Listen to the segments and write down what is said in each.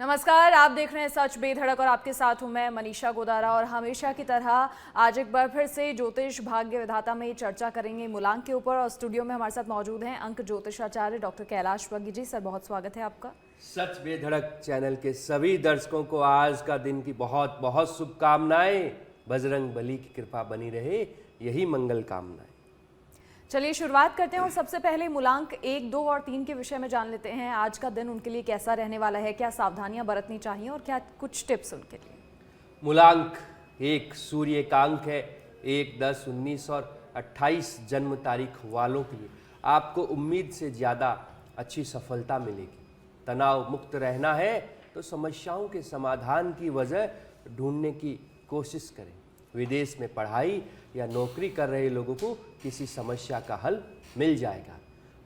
नमस्कार, आप देख रहे हैं सच बेधड़क और आपके साथ हूं मैं मनीषा गोदारा। और हमेशा की तरह आज एक बार फिर से ज्योतिष भाग्य विधाता में चर्चा करेंगे मूलांक के ऊपर। और स्टूडियो में हमारे साथ मौजूद हैं अंक ज्योतिषाचार्य डॉक्टर कैलाश वर्गीय जी। सर, बहुत स्वागत है आपका। सच बेधड़क चैनल के सभी दर्शकों को आज का दिन की बहुत बहुत शुभकामनाएं। बजरंग बली की कृपा बनी रहे, यही मंगल कामनाएं। चलिए शुरुआत करते हैं और सबसे पहले मूलांक 1, 2 और 3 के विषय में जान लेते हैं। आज का दिन उनके लिए कैसा रहने वाला है, क्या सावधानियां बरतनी चाहिए और क्या कुछ टिप्स उनके लिए। मूलांक 1 सूर्य का अंक है। 1, 10, 19 और 28 जन्म तारीख वालों के लिए आपको उम्मीद से ज़्यादा अच्छी सफलता मिलेगी। तनाव मुक्त रहना है तो समस्याओं के समाधान की वजह ढूंढने की कोशिश करें। विदेश में पढ़ाई या नौकरी कर रहे लोगों को किसी समस्या का हल मिल जाएगा।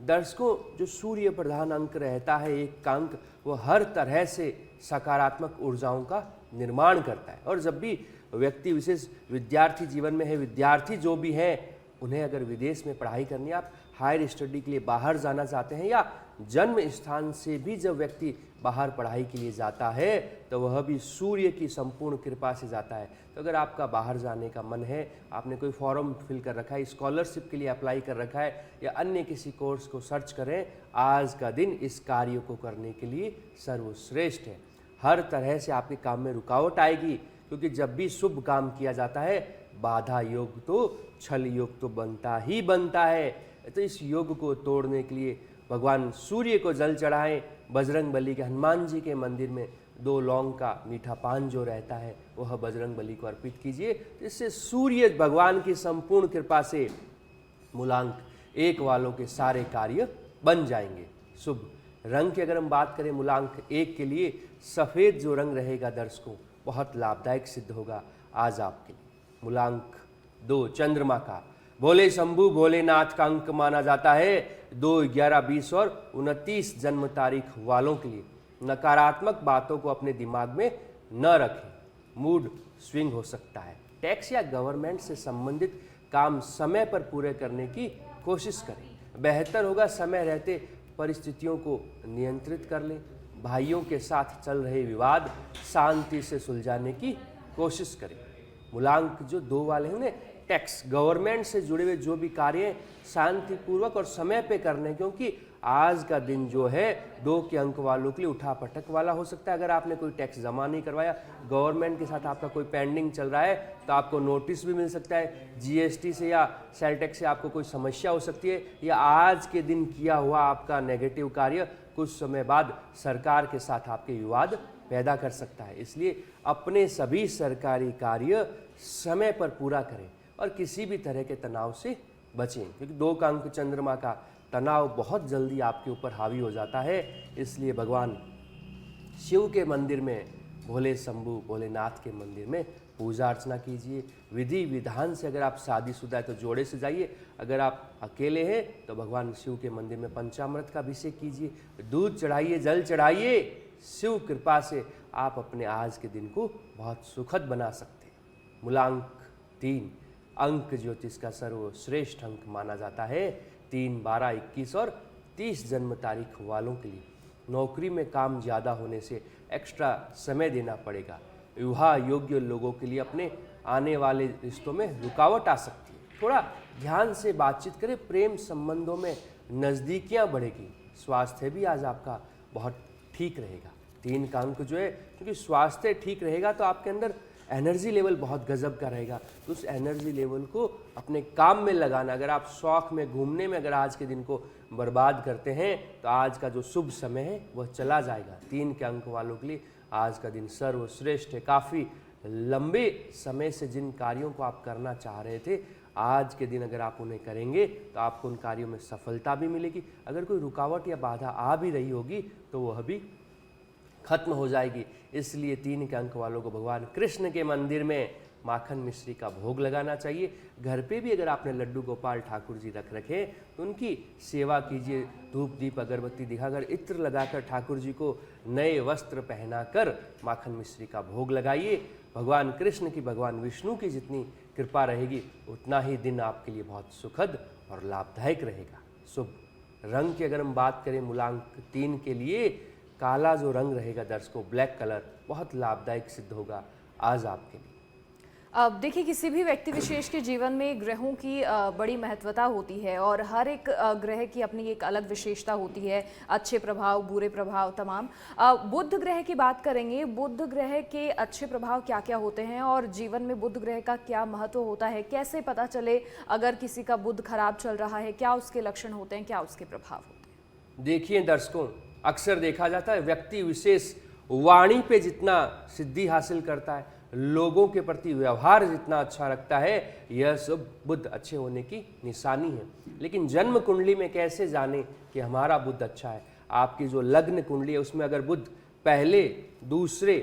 दर्शकों, जो सूर्य प्रधान अंक रहता है 1 का अंक, वो हर तरह से सकारात्मक ऊर्जाओं का निर्माण करता है। और जब भी व्यक्ति विशेष विद्यार्थी जीवन में है, विद्यार्थी जो भी हैं, उन्हें अगर विदेश में पढ़ाई करनी है, आप हायर स्टडी के लिए बाहर जाना चाहते हैं या जन्म स्थान से भी जब व्यक्ति बाहर पढ़ाई के लिए जाता है तो वह भी सूर्य की संपूर्ण कृपा से जाता है। तो अगर आपका बाहर जाने का मन है, आपने कोई फॉर्म फिल कर रखा है, स्कॉलरशिप के लिए अप्लाई कर रखा है या अन्य किसी कोर्स को सर्च करें, आज का दिन इस कार्य को करने के लिए सर्वश्रेष्ठ है। हर तरह से आपके काम में रुकावट आएगी, क्योंकि जब भी शुभ काम किया जाता है बाधा योग तो छल योग तो बनता ही बनता है। तो इस योग को तोड़ने के लिए भगवान सूर्य को जल चढ़ाएं। बजरंग बली के हनुमान जी के मंदिर में 2 लौंग का मीठा पान जो रहता है वह बजरंग बली को अर्पित कीजिए। इससे सूर्य भगवान की संपूर्ण कृपा से मूलांक 1 वालों के सारे कार्य बन जाएंगे। शुभ रंग की अगर हम बात करें मूलांक 1 के लिए, सफ़ेद जो रंग रहेगा दर्शकों, बहुत लाभदायक सिद्ध होगा आज आपके लिए। मूलांक 2 चंद्रमा का भोले शंभु भोलेनाथ का अंक माना जाता है। 2, 11, 20 और 29 जन्म तारीख वालों के लिए नकारात्मक बातों को अपने दिमाग में न रखें, मूड स्विंग हो सकता है। टैक्स या गवर्नमेंट से संबंधित काम समय पर पूरे करने की कोशिश करें। बेहतर होगा समय रहते परिस्थितियों को नियंत्रित कर लें। भाइयों के साथ चल रहे विवाद शांति से सुलझाने की कोशिश करें। मूलांक जो 2 वाले हैं, टैक्स गवर्नमेंट से जुड़े हुए जो भी कार्य शांतिपूर्वक और समय पे करने, क्योंकि आज का दिन जो है 2 के अंक वालों के लिए उठापटक वाला हो सकता है। अगर आपने कोई टैक्स जमा नहीं करवाया, गवर्नमेंट के साथ आपका कोई पेंडिंग चल रहा है, तो आपको नोटिस भी मिल सकता है। जीएसटी से या सेल टैक्स से आपको कोई समस्या हो सकती है, या आज के दिन किया हुआ आपका नेगेटिव कार्य कुछ समय बाद सरकार के साथ आपके विवाद पैदा कर सकता है। इसलिए अपने सभी सरकारी कार्य समय पर पूरा करें और किसी भी तरह के तनाव से बचें, क्योंकि 2 का अंक चंद्रमा का तनाव बहुत जल्दी आपके ऊपर हावी हो जाता है। इसलिए भगवान शिव के मंदिर में, भोले शंभु भोलेनाथ के मंदिर में पूजा अर्चना कीजिए। विधि विधान से अगर आप शादीशुदा है तो जोड़े से जाइए, अगर आप अकेले हैं तो भगवान शिव के मंदिर में पंचामृत का अभिषेक कीजिए, दूध चढ़ाइए, जल चढ़ाइए। शिव कृपा से आप अपने आज के दिन को बहुत सुखद बना सकते हैं। मूलांक 3 अंक ज्योतिष का सर्वश्रेष्ठ अंक माना जाता है। 3, 12, 21 और 30 जन्म तारीख वालों के लिए नौकरी में काम ज़्यादा होने से एक्स्ट्रा समय देना पड़ेगा। विवाह योग्य लोगों के लिए अपने आने वाले रिश्तों में रुकावट आ सकती है। थोड़ा ध्यान से बातचीत करें, प्रेम संबंधों में नज़दीकियाँ बढ़ेगी। स्वास्थ्य भी आज आपका बहुत ठीक रहेगा। 3 का अंक जो है, क्योंकि स्वास्थ्य ठीक रहेगा तो आपके अंदर एनर्जी लेवल बहुत गजब का रहेगा। तो उस एनर्जी लेवल को अपने काम में लगाना। अगर आप शौक में, घूमने में अगर आज के दिन को बर्बाद करते हैं तो आज का जो शुभ समय है वह चला जाएगा। 3 के अंक वालों के लिए आज का दिन सर्वश्रेष्ठ है। काफ़ी लंबे समय से जिन कार्यों को आप करना चाह रहे थे, आज के दिन अगर आप उन्हें करेंगे तो आपको उन कार्यों में सफलता भी मिलेगी। अगर कोई रुकावट या बाधा आ भी रही होगी तो वह भी खत्म हो जाएगी। इसलिए 3 के अंक वालों को भगवान कृष्ण के मंदिर में माखन मिश्री का भोग लगाना चाहिए। घर पे भी अगर आपने लड्डू गोपाल ठाकुर जी रख रखे तो उनकी सेवा कीजिए। धूप दीप अगरबत्ती दिखाकर, इत्र लगाकर ठाकुर जी को नए वस्त्र पहनाकर माखन मिश्री का भोग लगाइए। भगवान कृष्ण की, भगवान विष्णु की जितनी कृपा रहेगी उतना ही दिन आपके लिए बहुत सुखद और लाभदायक रहेगा। शुभ रंग की अगर हम बात करें मूलांक 3 के लिए, काला जो रंग रहेगा दर्शकों, ब्लैक कलर, बहुत लाभदायक सिद्ध होगा आज आपके लिए। अब देखिए, किसी भी व्यक्ति विशेष के जीवन में ग्रहों की बड़ी महत्वता होती है और हर एक ग्रह की अपनी एक अलग विशेषता होती है, अच्छे प्रभाव, बुरे प्रभाव तमाम। बुध ग्रह की बात करेंगे। बुध ग्रह के अच्छे प्रभाव क्या क्या होते हैं और जीवन में बुध ग्रह का क्या महत्व होता है? कैसे पता चले अगर किसी का बुध खराब चल रहा है? क्या उसके लक्षण होते हैं, क्या उसके प्रभाव होते हैं? देखिए दर्शकों, अक्सर देखा जाता है व्यक्ति विशेष वाणी पे जितना सिद्धि हासिल करता है, लोगों के प्रति व्यवहार जितना अच्छा रखता है, यह सब बुध अच्छे होने की निशानी है। लेकिन जन्म कुंडली में कैसे जाने कि हमारा बुध अच्छा है? आपकी जो लग्न कुंडली है उसमें अगर बुध पहले, दूसरे,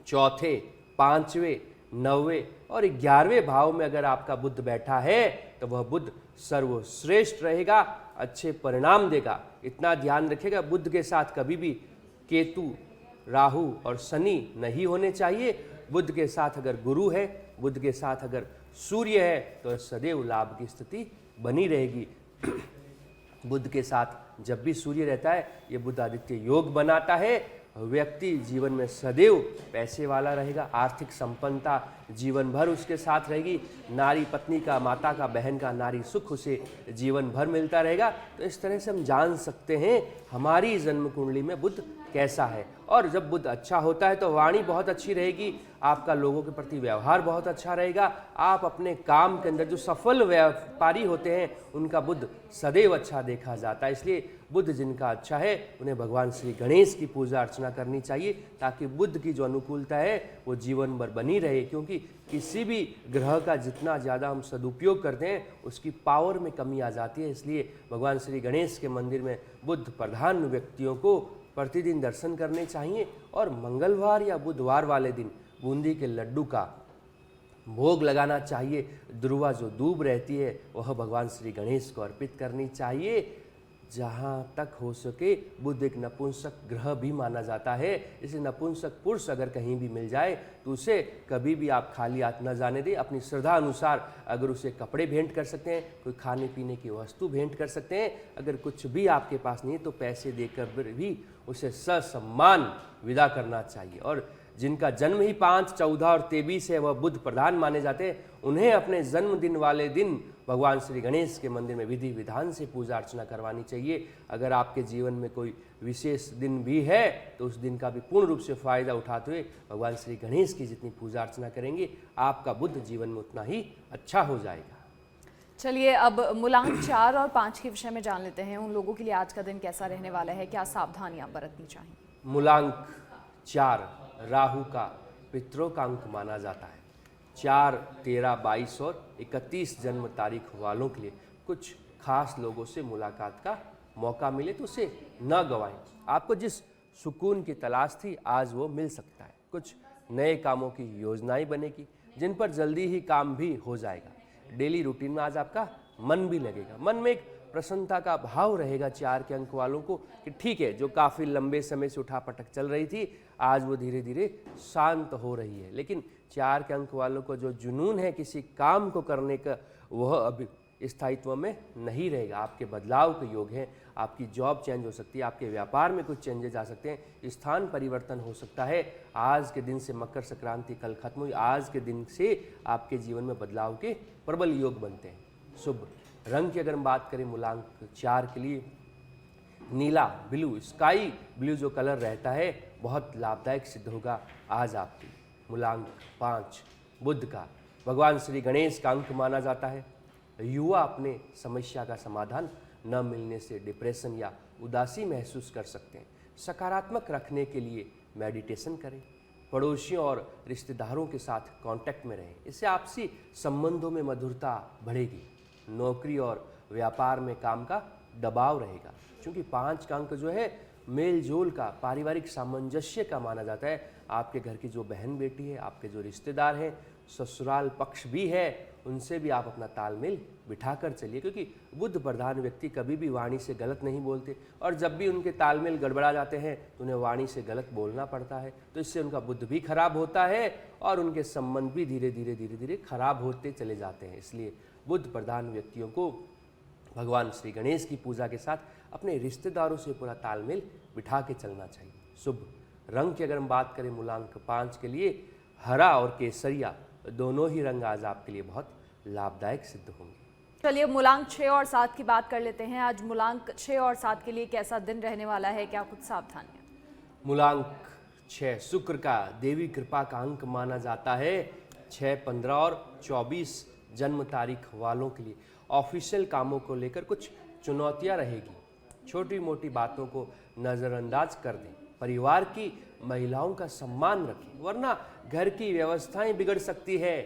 चौथे, पांचवें, 9वें और 11वें भाव में अगर आपका बुध बैठा है तो वह बुध सर्वश्रेष्ठ रहेगा, अच्छे परिणाम देगा। इतना ध्यान रखिएगा, बुध के साथ कभी भी केतु, राहु और शनि नहीं होने चाहिए। बुध के साथ अगर गुरु है, बुध के साथ अगर सूर्य है तो सदैव लाभ की स्थिति बनी रहेगी। बुध के साथ जब भी सूर्य रहता है, ये बुध आदित्य योग बनाता है। व्यक्ति जीवन में सदैव पैसे वाला रहेगा, आर्थिक संपन्नता जीवन भर उसके साथ रहेगी। नारी पत्नी का, माता का, बहन का नारी सुख उसे जीवन भर मिलता रहेगा। तो इस तरह से हम जान सकते हैं हमारी जन्म कुंडली में बुध कैसा है। और जब बुध अच्छा होता है तो वाणी बहुत अच्छी रहेगी, आपका लोगों के प्रति व्यवहार बहुत अच्छा रहेगा। आप अपने काम के अंदर जो सफल व्यापारी होते हैं उनका बुध सदैव अच्छा देखा जाता है। इसलिए बुध जिनका अच्छा है उन्हें भगवान श्री गणेश की पूजा अर्चना करनी चाहिए, ताकि बुध की जो अनुकूलता है वो जीवन भर बनी रहे। क्योंकि किसी भी ग्रह का जितना ज़्यादा हम सदुपयोग करते हैं उसकी पावर में कमी आ जाती है। इसलिए भगवान श्री गणेश के मंदिर में बुध प्रधान व्यक्तियों को प्रतिदिन दर्शन करने चाहिए और मंगलवार या बुधवार वाले दिन बूंदी के लड्डू का भोग लगाना चाहिए। दुर्वा जो दूब रहती है वह भगवान श्री गणेश को अर्पित करनी चाहिए। जहाँ तक हो सके बुध एक नपुंसक ग्रह भी माना जाता है, इसे नपुंसक पुरुष अगर कहीं भी मिल जाए तो उसे कभी भी आप खाली हाथ न जाने दें। अपनी श्रद्धा अनुसार अगर उसे कपड़े भेंट कर सकते हैं, कोई खाने पीने की वस्तु भेंट कर सकते हैं। अगर कुछ भी आपके पास नहीं है तो पैसे देकर भी उसे ससम्मान विदा करना चाहिए। और जिनका जन्म ही 5, 14 और 23 है वह बुध प्रधान माने जाते हैं, उन्हें अपने जन्मदिन वाले दिन भगवान श्री गणेश के मंदिर में विधि विधान से पूजा अर्चना करवानी चाहिए। अगर आपके जीवन में कोई विशेष दिन भी है तो उस दिन का भी पूर्ण रूप से फायदा उठाते हुए भगवान श्री गणेश की जितनी पूजा अर्चना करेंगे आपका बुध जीवन में उतना ही अच्छा हो जाएगा। चलिए, अब मूलांक 4 और 5 के विषय में जान लेते हैं। उन लोगों के लिए आज का दिन कैसा रहने वाला है, क्या सावधानियां बरतनी चाहिए? मूलांक 4 राहु का पितरों का अंक माना जाता है। 4, 13, 22 और 31 जन्म तारीख वालों के लिए कुछ खास लोगों से मुलाकात का मौका मिले तो उसे न गंवाएं। आपको जिस सुकून की तलाश थी आज वो मिल सकता है। कुछ नए कामों की योजनाएं बनेगी जिन पर जल्दी ही काम भी हो जाएगा। डेली रूटीन में आज आपका मन भी लगेगा। मन में एक प्रसन्नता का भाव रहेगा 4 के अंक वालों को कि ठीक है, जो काफ़ी लंबे समय से उठापटक चल रही थी आज वो धीरे धीरे शांत हो रही है। लेकिन 4 के अंक वालों को जो जुनून है किसी काम को करने का, वह अभी स्थायित्व में नहीं रहेगा। आपके बदलाव के योग हैं। आपकी जॉब चेंज हो सकती है, आपके व्यापार में कुछ चेंजेस आ सकते हैं, स्थान परिवर्तन हो सकता है। आज के दिन से मकर संक्रांति कल खत्म हुई, आज के दिन से आपके जीवन में बदलाव के प्रबल योग बनते हैं। शुभ रंग की अगर हम बात करें मूलांक 4 के लिए, नीला, ब्लू, स्काई ब्लू जो कलर रहता है बहुत लाभदायक सिद्ध होगा आज आपके लिए। मूलांक 5 बुध का भगवान श्री गणेश का अंक माना जाता है। युवा अपने समस्या का समाधान न मिलने से डिप्रेशन या उदासी महसूस कर सकते हैं। सकारात्मक रखने के लिए मेडिटेशन करें। पड़ोसियों और रिश्तेदारों के साथ कांटेक्ट में रहें, इससे आपसी संबंधों में मधुरता बढ़ेगी। नौकरी और व्यापार में काम का दबाव रहेगा, क्योंकि 5 का अंक जो है मेल जोल का, पारिवारिक सामंजस्य का माना जाता है। आपके घर की जो बहन बेटी है, आपके जो रिश्तेदार हैं, ससुराल पक्ष भी है, उनसे भी आप अपना तालमेल बिठा कर चलिए, क्योंकि बुध प्रधान व्यक्ति कभी भी वाणी से गलत नहीं बोलते और जब भी उनके तालमेल गड़बड़ा जाते हैं तो उन्हें वाणी से गलत बोलना पड़ता है। तो इससे उनका बुध भी खराब होता है और उनके संबंध भी धीरे धीरे खराब होते चले जाते हैं। इसलिए बुध प्रधान व्यक्तियों को भगवान श्री गणेश की पूजा के साथ अपने रिश्तेदारों से पूरा तालमेल बिठा के चलना चाहिए। शुभ रंग की अगर हम बात करें मूलांक 5 के लिए, हरा और केसरिया दोनों ही रंग आज आपके लिए बहुत लाभदायक सिद्ध होंगे। चलिए मूलांक 6 और 7 की बात कर लेते हैं। आज मूलांक 6 और 7 के लिए कैसा दिन रहने वाला है, क्या कुछ सावधानियां? मूलांक 6 शुक्र का देवी कृपा का अंक माना जाता है। 6, 15 और 24 जन्म तारीख वालों के लिए ऑफिशियल कामों को लेकर कुछ चुनौतियां रहेगी। छोटी मोटी बातों को नज़रअंदाज कर दें, परिवार की महिलाओं का सम्मान रखें, वरना घर की व्यवस्थाएं बिगड़ सकती है।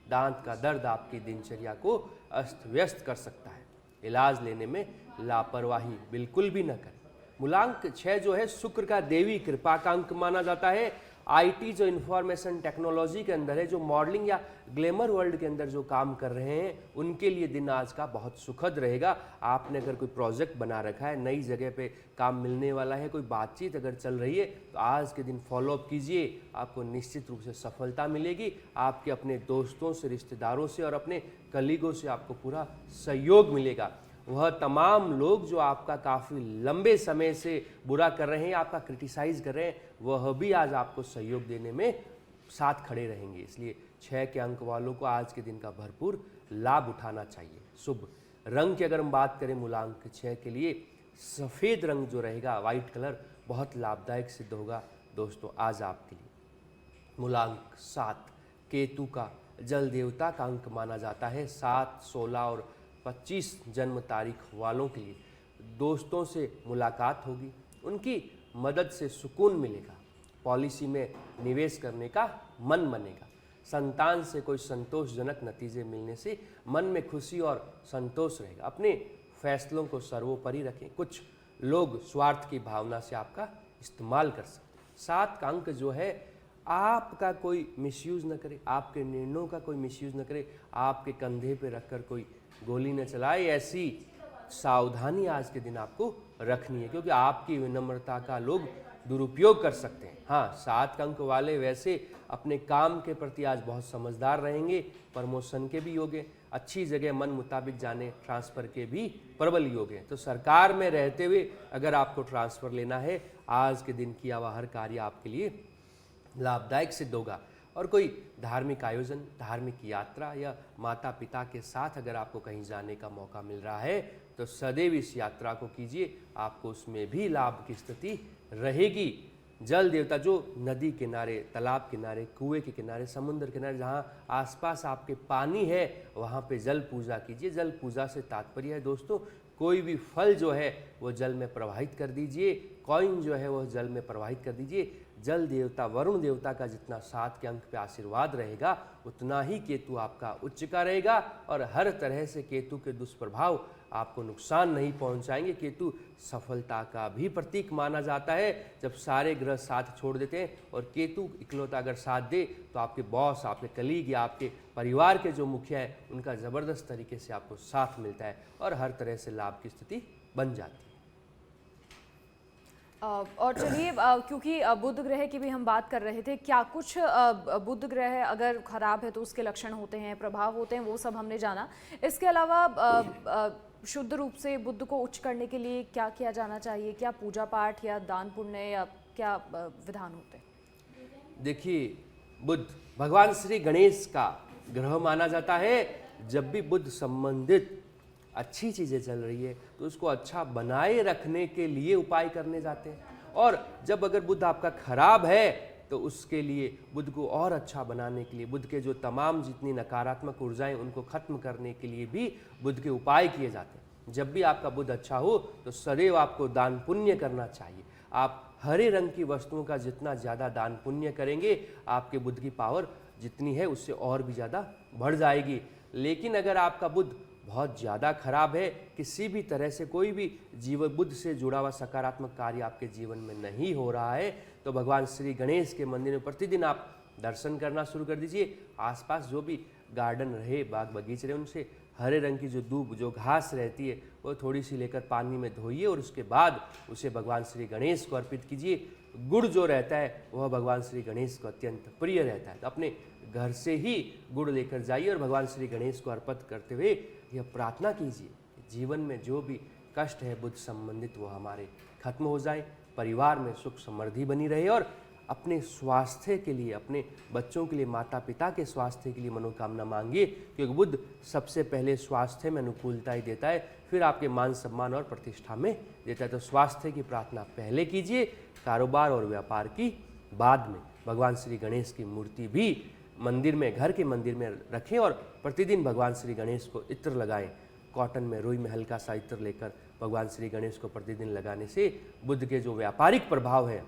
दांत का दर्द आपकी दिनचर्या को अस्त व्यस्त कर सकता है। इलाज लेने में लापरवाही बिल्कुल भी न करें। मूलांक 6 जो है शुक्र का देवी कृपा का अंक माना जाता है। आईटी जो इंफॉर्मेशन टेक्नोलॉजी के अंदर है, जो मॉडलिंग या ग्लैमर वर्ल्ड के अंदर जो काम कर रहे हैं, उनके लिए दिन आज का बहुत सुखद रहेगा। आपने अगर कोई प्रोजेक्ट बना रखा है, नई जगह पे काम मिलने वाला है, कोई बातचीत अगर चल रही है, तो आज के दिन फॉलोअप कीजिए, आपको निश्चित रूप से सफलता मिलेगी। आपके अपने दोस्तों से, रिश्तेदारों से और अपने कलीगों से आपको पूरा सहयोग मिलेगा। वह तमाम लोग जो आपका काफ़ी लंबे समय से बुरा कर रहे हैं, आपका क्रिटिसाइज कर रहे हैं, वह भी आज आपको सहयोग देने में साथ खड़े रहेंगे। इसलिए 6 के अंक वालों को आज के दिन का भरपूर लाभ उठाना चाहिए। शुभ रंग की अगर हम बात करें मूलांक 6 के लिए, सफ़ेद रंग जो रहेगा, वाइट कलर, बहुत लाभदायक सिद्ध होगा दोस्तों आज आपके लिए। मूलांक 7 केतु का जल देवता का अंक माना जाता है। 7, 16 और 25 जन्म तारीख वालों के लिए दोस्तों से मुलाकात होगी, उनकी मदद से सुकून मिलेगा। पॉलिसी में निवेश करने का मन बनेगा। संतान से कोई संतोषजनक नतीजे मिलने से मन में खुशी और संतोष रहेगा। अपने फैसलों को सर्वोपरि रखें। कुछ लोग स्वार्थ की भावना से आपका इस्तेमाल कर सकते हैं। 7 का अंक जो है, आपका कोई मिसयूज़ न करे, आपके निर्णयों का कोई मिसयूज़ न करे, आपके कंधे पे रखकर कोई गोली न चलाए, ऐसी सावधानी आज के दिन आपको रखनी है, क्योंकि आपकी विनम्रता का लोग दुरुपयोग कर सकते हैं। हाँ, 7 का अंक वाले वैसे अपने काम के प्रति आज बहुत समझदार रहेंगे, प्रमोशन के भी योग हैं, अच्छी जगह मन मुताबिक जाने, ट्रांसफ़र के भी प्रबल योग हैं। तो सरकार में रहते हुए अगर आपको ट्रांसफ़र लेना है, आज के दिन किया हुआ हर कार्य आपके लिए लाभदायक सिद्ध होगा। और कोई धार्मिक आयोजन, धार्मिक यात्रा या माता पिता के साथ अगर आपको कहीं जाने का मौका मिल रहा है, तो सदैव इस यात्रा को कीजिए, आपको उसमें भी लाभ की स्थिति रहेगी। जल देवता जो नदी किनारे, तालाब किनारे, कुएं के किनारे, समुद्र किनारे, जहाँ आसपास आपके पानी है, वहाँ पे जल पूजा कीजिए। जल पूजा से तात्पर्य है दोस्तों, कोई भी फल जो है वो जल में प्रवाहित कर दीजिए, कॉइन जो है वह जल में प्रवाहित कर दीजिए। जल देवता वरुण देवता का जितना 7 के अंक पे आशीर्वाद रहेगा, उतना ही केतु आपका उच्च का रहेगा और हर तरह से केतु के दुष्प्रभाव आपको नुकसान नहीं पहुंचाएंगे। केतु सफलता का भी प्रतीक माना जाता है। जब सारे ग्रह साथ छोड़ देते हैं और केतु इकलौता अगर साथ दे, तो आपके बॉस, आपके कलीग या आपके परिवार के जो मुखिया है, उनका ज़बरदस्त तरीके से आपको साथ मिलता है और हर तरह से लाभ की स्थिति बन जाती है। और चलिए, क्योंकि बुध ग्रह की भी हम बात कर रहे थे, क्या कुछ बुध ग्रह अगर खराब है तो उसके लक्षण होते हैं, प्रभाव होते हैं, वो सब हमने जाना। इसके अलावा शुद्ध रूप से बुध को उच्च करने के लिए क्या किया जाना चाहिए? क्या पूजा पाठ या दान पुण्य या क्या विधान होते हैं? देखिए, बुध भगवान श्री गणेश का ग्रह माना जाता है। जब भी बुध संबंधित अच्छी चीज़ें चल रही है, तो उसको अच्छा बनाए रखने के लिए उपाय करने जाते हैं। और जब अगर बुध आपका खराब है, तो उसके लिए बुध को और अच्छा बनाने के लिए, बुध के जो तमाम जितनी नकारात्मक ऊर्जाएं, उनको खत्म करने के लिए भी बुध के उपाय किए जाते हैं। जब भी आपका बुध अच्छा हो, तो सदैव आपको दान पुण्य करना चाहिए। आप हरे रंग की वस्तुओं का जितना ज़्यादा दान पुण्य करेंगे, आपके बुध की पावर जितनी है उससे और भी ज़्यादा बढ़ जाएगी। लेकिन अगर आपका बुध बहुत ज़्यादा खराब है, किसी भी तरह से कोई भी जीवन बुध से जुड़ा हुआ सकारात्मक कार्य आपके जीवन में नहीं हो रहा है, तो भगवान श्री गणेश के मंदिर में प्रतिदिन आप दर्शन करना शुरू कर दीजिए। आसपास जो भी गार्डन रहे, बाग बगीचे रहे, उनसे हरे रंग की जो दूब, जो घास रहती है, वो थोड़ी सी लेकर पानी में धोइए और उसके बाद उसे भगवान श्री गणेश को अर्पित कीजिए। गुड़ जो रहता है वह भगवान श्री गणेश को अत्यंत प्रिय रहता है, तो अपने घर से ही गुड़ लेकर जाइए और भगवान श्री गणेश को अर्पित करते हुए यह प्रार्थना कीजिए कि जीवन में जो भी कष्ट है बुद्ध संबंधित वो हमारे खत्म हो जाए, परिवार में सुख समृद्धि बनी रहे और अपने स्वास्थ्य के लिए, अपने बच्चों के लिए, माता पिता के स्वास्थ्य के लिए मनोकामना मांगिए, क्योंकि बुद्ध सबसे पहले स्वास्थ्य में अनुकूलता ही देता है, फिर आपके मान सम्मान और प्रतिष्ठा में देता है। तो स्वास्थ्य की प्रार्थना पहले कीजिए, कारोबार और व्यापार की बाद में। भगवान श्री गणेश की मूर्ति भी मंदिर में, घर के मंदिर में रखें और प्रतिदिन भगवान श्री गणेश को इत्र लगाएं। कॉटन में, रुई में हल्का सा इत्र लेकर भगवान श्री गणेश को प्रतिदिन लगाने से बुद्ध के जो व्यापारिक प्रभाव है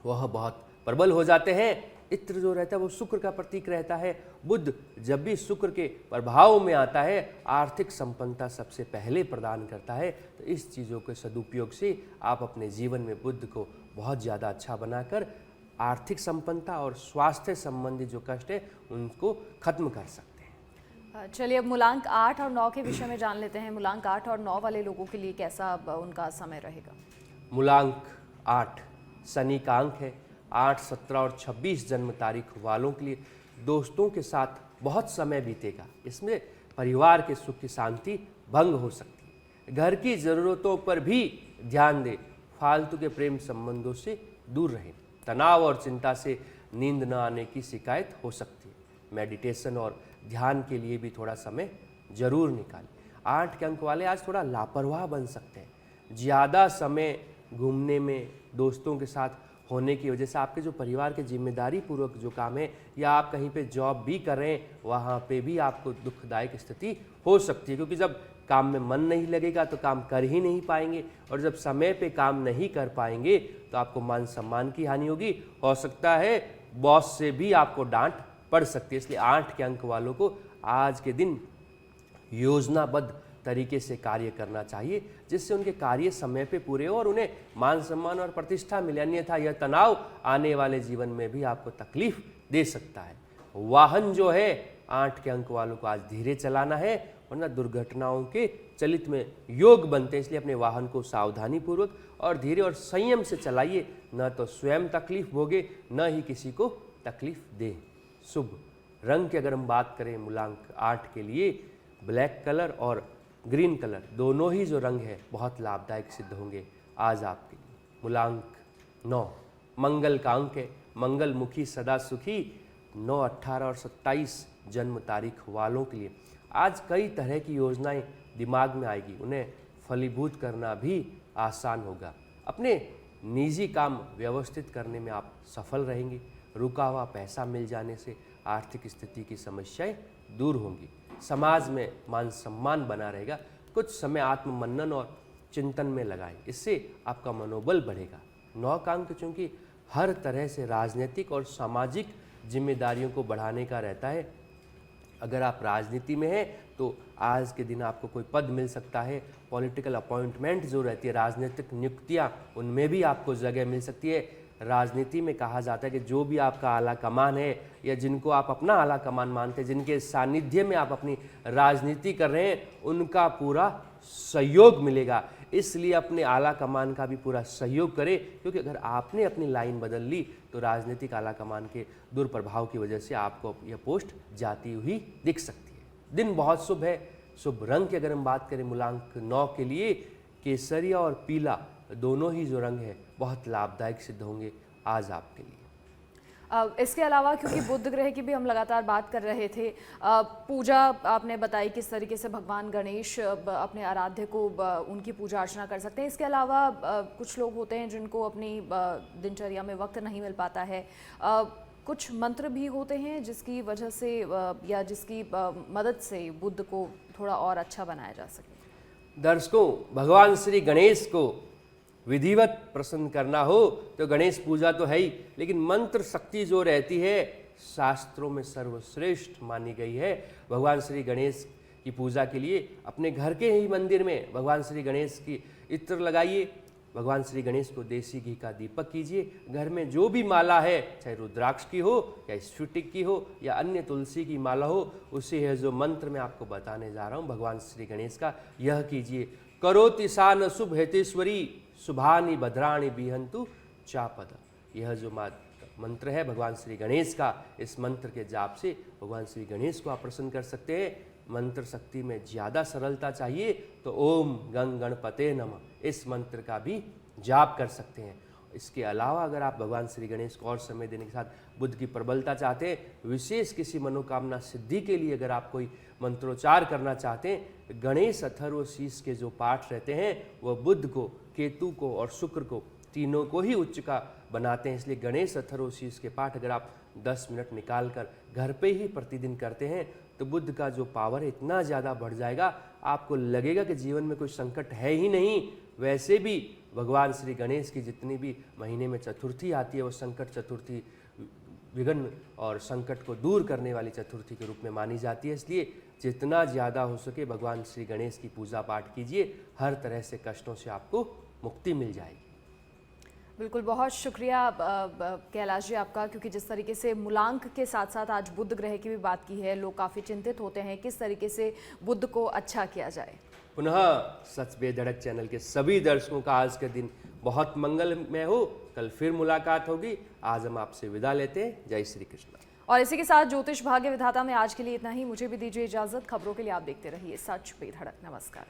वह बहुत प्रबल हो जाते हैं। इत्र जो रहता है वो शुक्र का प्रतीक रहता है। बुद्ध जब भी शुक्र के प्रभाव में आता है, आर्थिक संपन्नता सबसे पहले प्रदान करता है। तो इस चीज़ों के सदुपयोग से आप अपने जीवन में बुद्ध को बहुत ज़्यादा अच्छा बनाकर आर्थिक संपन्नता और स्वास्थ्य संबंधी जो कष्ट है उनको खत्म कर सकते हैं। चलिए अब मूलांक 8 और 9 के विषय में जान लेते हैं। मूलांक 8 और 9 वाले लोगों के लिए कैसा उनका समय रहेगा? मूलांक 8 शनि का अंक है। 8, 17 और 26 जन्म तारीख वालों के लिए दोस्तों के साथ बहुत समय बीतेगा। इसमें परिवार के सुख की शांति भंग हो सकती है। घर की ज़रूरतों पर भी ध्यान दें। फालतू के प्रेम संबंधों से दूर रहें। तनाव और चिंता से नींद न आने की शिकायत हो सकती है। मेडिटेशन और ध्यान के लिए भी थोड़ा समय जरूर निकालें। 8 के अंक वाले आज थोड़ा लापरवाह बन सकते हैं। ज़्यादा समय घूमने में, दोस्तों के साथ होने की वजह से आपके जो परिवार के जिम्मेदारी पूर्वक जो काम है या आप कहीं पे जॉब भी कर रहे हैं वहाँ पे भी आपको दुखदायक स्थिति हो सकती है, क्योंकि जब काम में मन नहीं लगेगा तो काम कर ही नहीं पाएंगे और जब समय पे काम नहीं कर पाएंगे तो आपको मान सम्मान की हानि होगी। हो सकता है बॉस से भी आपको डांट पड़ सकती है। इसलिए 8 के अंक वालों को आज के दिन योजनाबद्ध तरीके से कार्य करना चाहिए, जिससे उनके कार्य समय पे पूरे हो और उन्हें मान सम्मान और प्रतिष्ठा मिले। अन्यथा यह तनाव आने वाले जीवन में भी आपको तकलीफ दे सकता है। वाहन जो है 8 के अंक वालों को आज धीरे चलाना है, वरना दुर्घटनाओं के चलित में योग बनते हैं। इसलिए अपने वाहन को सावधानी पूर्वक और धीरे और संयम से चलाइए, न तो स्वयं तकलीफ भोगे न ही किसी को तकलीफ दे। शुभ रंग की अगर हम बात करें मूलांक 8 के लिए, ब्लैक कलर और ग्रीन कलर दोनों ही जो रंग है बहुत लाभदायक सिद्ध होंगे आज आपके लिए। मूलांक 9 मंगल का अंक है। मंगल मुखी सदा सुखी 9, 18 और 27 जन्म तारीख वालों के लिए आज कई तरह की योजनाएं दिमाग में आएगी, उन्हें फलीभूत करना भी आसान होगा। अपने निजी काम व्यवस्थित करने में आप सफल रहेंगे। रुका हुआ पैसा मिल जाने से आर्थिक स्थिति की समस्याएं दूर होंगी। समाज में मान सम्मान बना रहेगा। कुछ समय आत्ममनन और चिंतन में लगाएं, इससे आपका मनोबल बढ़ेगा। 9 का अंक चूंकि हर तरह से राजनीतिक और सामाजिक जिम्मेदारियों को बढ़ाने का रहता है। अगर आप राजनीति में हैं तो आज के दिन आपको कोई पद मिल सकता है। पॉलिटिकल अपॉइंटमेंट जो रहती है, राजनीतिक नियुक्तियां, उनमें भी आपको जगह मिल सकती है। राजनीति में कहा जाता है कि जो भी आपका आला कमान है या जिनको आप अपना आला कमान मानते हैं, जिनके सानिध्य में आप अपनी राजनीति कर रहे हैं, उनका पूरा सहयोग मिलेगा। इसलिए अपने आला कमान का भी पूरा सहयोग करें, क्योंकि अगर आपने अपनी लाइन बदल ली तो राजनीतिक आला कमान के दुर्प्रभाव की वजह से आपको यह पोस्ट जाती हुई दिख सकती है। दिन बहुत शुभ है। शुभ रंग की अगर हम बात करें मूलांक 9 के लिए, केसरिया और पीला दोनों ही जो रंग है बहुत लाभदायक सिद्ध होंगे आज आपके लिए। इसके अलावा क्योंकि बुध ग्रह की भी हम लगातार बात कर रहे थे, पूजा आपने बताई किस तरीके से भगवान गणेश अपने आराध्य को उनकी पूजा अर्चना कर सकते हैं। इसके अलावा कुछ लोग होते हैं जिनको अपनी दिनचर्या में वक्त नहीं मिल पाता है, कुछ मंत्र भी होते हैं जिसकी वजह से या जिसकी मदद से बुध को थोड़ा और अच्छा बनाया जा सके। दर्शकों, भगवान श्री गणेश को विधिवत प्रसन्न करना हो तो गणेश पूजा तो है ही, लेकिन मंत्र शक्ति जो रहती है शास्त्रों में सर्वश्रेष्ठ मानी गई है। भगवान श्री गणेश की पूजा के लिए अपने घर के ही मंदिर में भगवान श्री गणेश की इत्र लगाइए। भगवान श्री गणेश को देसी घी का दीपक कीजिए। घर में जो भी माला है, चाहे रुद्राक्ष की हो या स्फटिक की हो या अन्य तुलसी की माला हो, उसे है जो मंत्र मैं आपको बताने जा रहा हूँ भगवान श्री गणेश का, यह कीजिए। करोति सान शुभ हेतेश्वरी शुभानि भद्राणि बिहंतु चापद। यह जो मंत्र है भगवान श्री गणेश का, इस मंत्र के जाप से भगवान श्री गणेश को आप प्रसन्न कर सकते हैं। मंत्र शक्ति में ज़्यादा सरलता चाहिए तो ओम गंग गणपते नमः इस मंत्र का भी जाप कर सकते हैं। इसके अलावा अगर आप भगवान श्री गणेश को और समय देने के साथ बुद्ध की प्रबलता चाहते हैं, विशेष किसी मनोकामना सिद्धि के लिए अगर आप कोई मंत्रोच्चार करना चाहते हैं, गणेश अथर्व शीर्ष के जो पाठ रहते हैं वह बुध को, केतु को और शुक्र को, तीनों को ही उच्च का बनाते हैं। इसलिए गणेश अथर्व शीर्ष के पाठ अगर आप 10 मिनट निकाल कर घर पे ही प्रतिदिन करते हैं तो बुद्ध का जो पावर है इतना ज़्यादा बढ़ जाएगा, आपको लगेगा कि जीवन में कोई संकट है ही नहीं। वैसे भी भगवान श्री गणेश की जितनी भी महीने में चतुर्थी आती है वो संकट चतुर्थी, विघ्न और संकट को दूर करने वाली चतुर्थी के रूप में मानी जाती है। इसलिए जितना ज़्यादा हो सके भगवान श्री गणेश की पूजा पाठ कीजिए, हर तरह से कष्टों से आपको मुक्ति मिल जाएगी। बिल्कुल, बहुत शुक्रिया कैलाश जी आपका, क्योंकि जिस तरीके से मूलांक के साथ साथ आज बुध ग्रह की भी बात की है, लोग काफ़ी चिंतित होते हैं किस तरीके से बुध को अच्छा किया जाए। पुनः सच बेधड़क चैनल के सभी दर्शकों का आज का दिन बहुत मंगलमय हो। कल फिर मुलाकात होगी। आज हम आपसे विदा लेते हैं। जय श्री कृष्ण। और इसी के साथ ज्योतिष भाग्य विधाता में आज के लिए इतना ही। मुझे भी दीजिए इजाजत। खबरों के लिए आप देखते रहिए सच बेधड़क। नमस्कार।